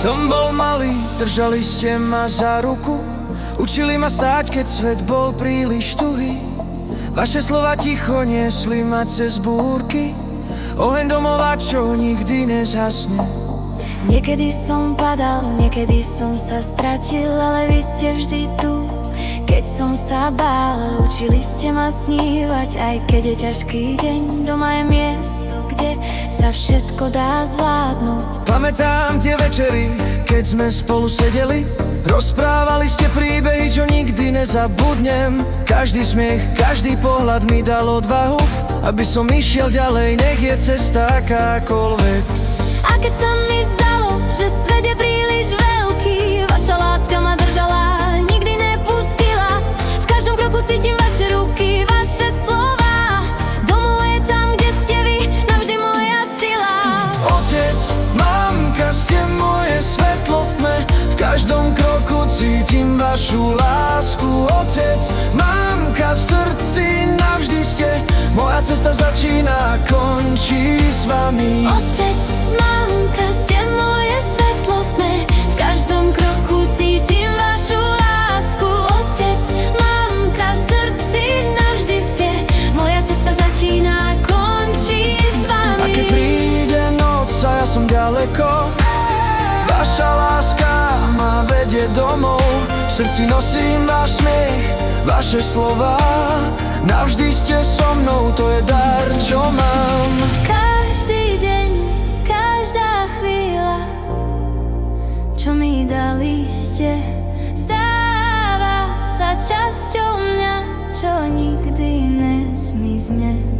som bol malý, držali ste ma za ruku, učili ma stáť, keď svet bol príliš tuhý. Vaše slova ticho niesli ma cez búrky, oheň domova, čo nikdy nezhasne. Niekedy som padal, niekedy som sa stratil, ale vy ste vždy tu. Keď som sa bál, učili ste ma snívať, aj keď je ťažký deň. Doma je miesto, kde sa všetko dá zvládnuť. Pamätám tie večery, keď sme spolu sedeli, rozprávali ste príbehy, čo nikdy nezabudnem. Každý smiech, každý pohľad mi dal odvahu, aby som išiel ďalej, nech je cesta akákoľvek. A keď sa mi zdalo, že svet je príliš veľký, vaša láska ma držala, nikdy nepustila. V každom kroku cítim vaše ruky, vaše slova. Domov je tam, kde ste vy, navždy moja sila. Otec, mamka, ste moje svetlo v tme, v každom kroku cítim vašu lásku. Otec, mamka, v srdci navždy ste, moja cesta začína a končí s vami. Otec, mamka, ste moje svetlo v tme, v každom kroku cítim vašu lásku. Otec, mamka, v srdci navždy ste, moja cesta začína a končí s vami. A keď príde noc a ja som ďaleko, vaša láska ma vedie domov. V srdci nosím váš smiech, vaše slova, navždy ste so mnou, to je dar, čo mám. Každý deň, každá chvíľa, čo mi dali ste, stáva sa časťou mňa, čo nikdy nezmizne.